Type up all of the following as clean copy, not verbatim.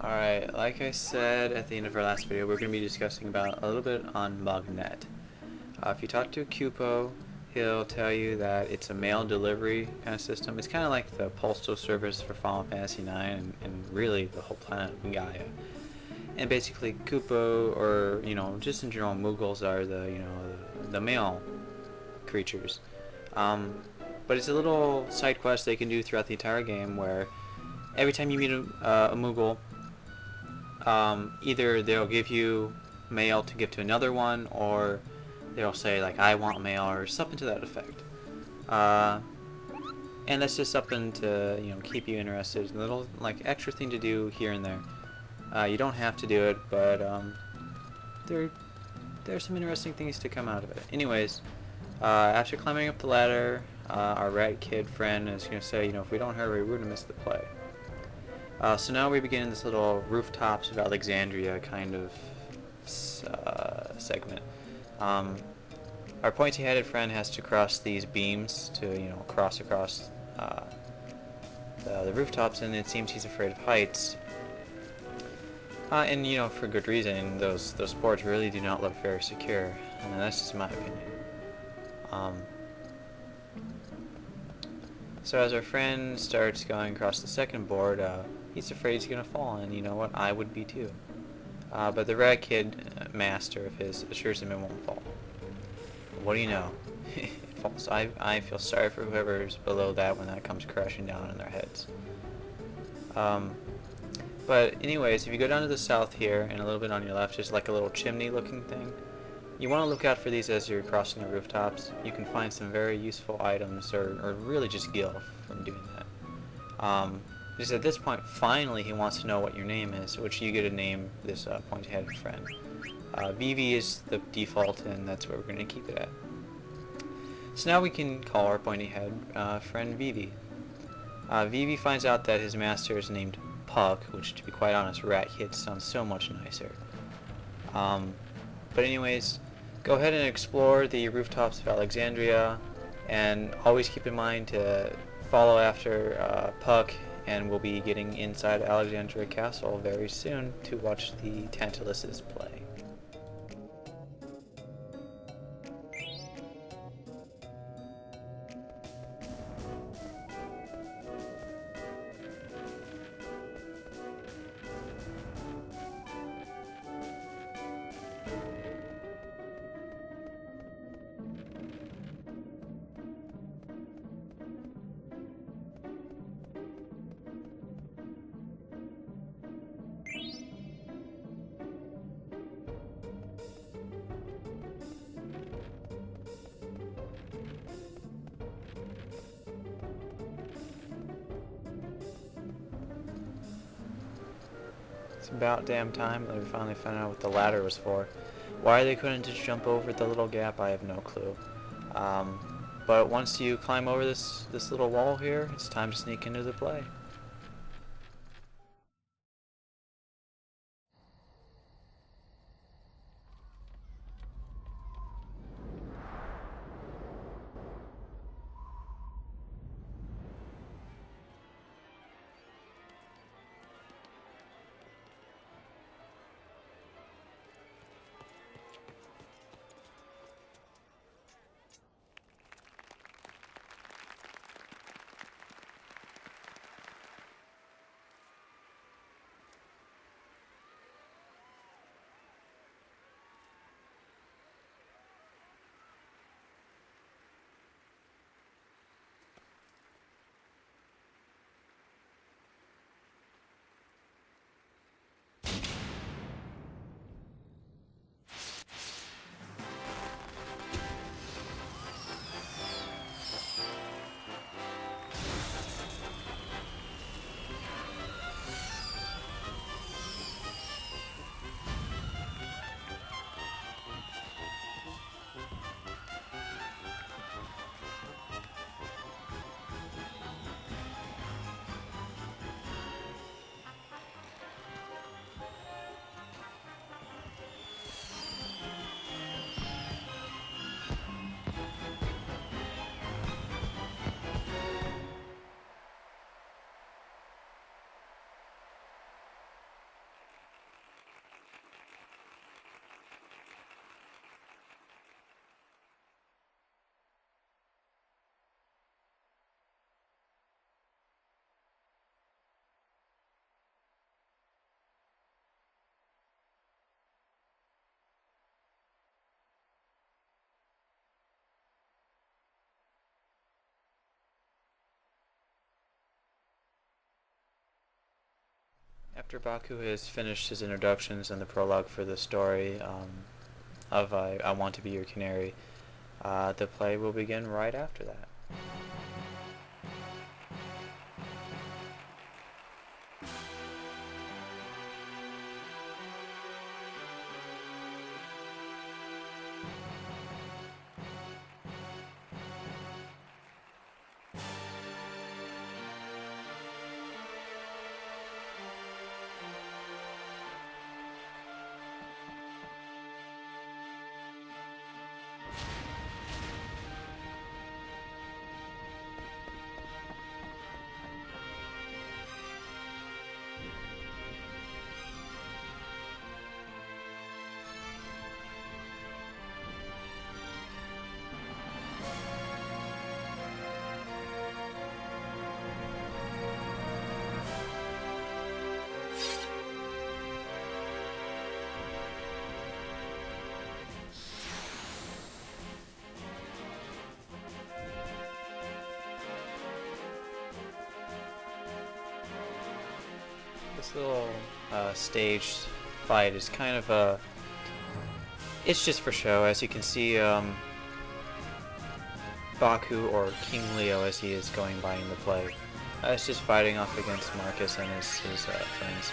Alright, like I said at the end of our last video, we're going to be discussing about a little bit on Magnet. If you talk to Cupo, he'll tell you that it's a mail delivery kind of system. It's kind of like the postal service for Final Fantasy IX and really the whole planet of Gaia. And basically Cupo, or just in general Moogles are the mail creatures. But it's a little side quest they can do throughout the entire game where every time you meet a Moogle, either they'll give you mail to give to another one, or they'll say like I want mail or something to that effect. And that's just something to keep you interested. A little like extra thing to do here and there. You don't have to do it, but there's some interesting things to come out of it. Anyways, after climbing up the ladder, our rat kid friend is going to say, if we don't hurry, we're going to miss the play. So now we begin this little rooftops of Alexandria kind of segment. Our pointy-headed friend has to cross these beams to, cross across the rooftops, and it seems he's afraid of heights. And for good reason. Those boards really do not look very secure, and that's just my opinion. So as our friend starts going across the second board, he's afraid he's gonna fall, and you know what? I would be too. But the rat kid master of his assures him it won't fall. What do you know? It falls. I feel sorry for whoever's below that when that comes crashing down on their heads. But anyways, if you go down to the south here and a little bit on your left, there's like a little chimney looking thing. You want to look out for these as you're crossing the rooftops. You can find some very useful items, or really just gil from doing that. Because at this point, finally, he wants to know what your name is, which you get to name this pointy-headed friend. Vivi is the default, and that's where we're going to keep it at. So now we can call our pointy-head friend Vivi. Vivi finds out that his master is named Puck, which, to be quite honest, rat kid sounds so much nicer. But anyways, go ahead and explore the rooftops of Alexandria, and always keep in mind to follow after Puck, and we'll be getting inside Alexandria Castle very soon to watch the Tantaluses play. It's about damn time that we finally found out what the ladder was for. Why they couldn't just jump over the little gap, I have no clue. But once you climb over this little wall here, it's time to sneak into the play. After Baku has finished his introductions and the prologue for the story of I Want to Be Your Canary, the play will begin right after that. This little staged fight is kind of it's just for show. As you can see, Baku, or King Leo as he is going by in the play, is just fighting off against Marcus and his friends.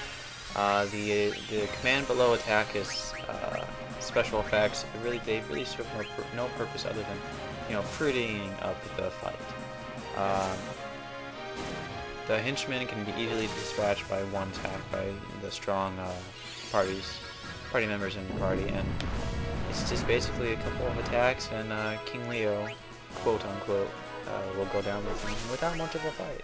The command below attack is special effects. They really serve no purpose other than prettying up the fight. The henchmen can be easily dispatched by one attack by the strong party members in the party, and it's just basically a couple of attacks, and King Leo, quote unquote, will go down with him without much of a fight.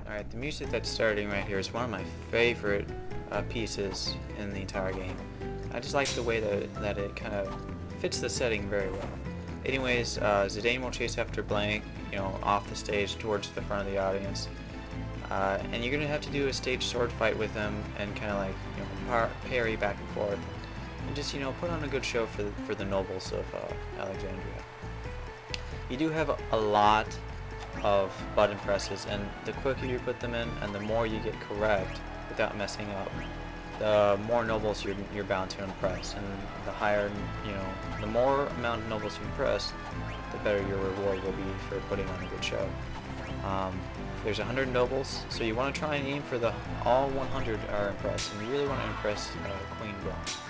Alright, the music that's starting right here is one of my favorite pieces in the entire game. I just like the way that it kind of fits the setting very well. Anyways, Zidane will chase after Blank, off the stage towards the front of the audience. And you're going to have to do a stage sword fight with him and kind of like, parry back and forth. And just, put on a good show for the nobles of Alexandria. You do have a lot of button presses, and the quicker you put them in and the more you get correct without messing up, the more nobles you're bound to impress, and the higher, the more amount of nobles you impress, the better your reward will be for putting on a good show. There's 100 nobles, so you want to try and aim for all 100 are impressed, and you really want to impress Queen Brahne.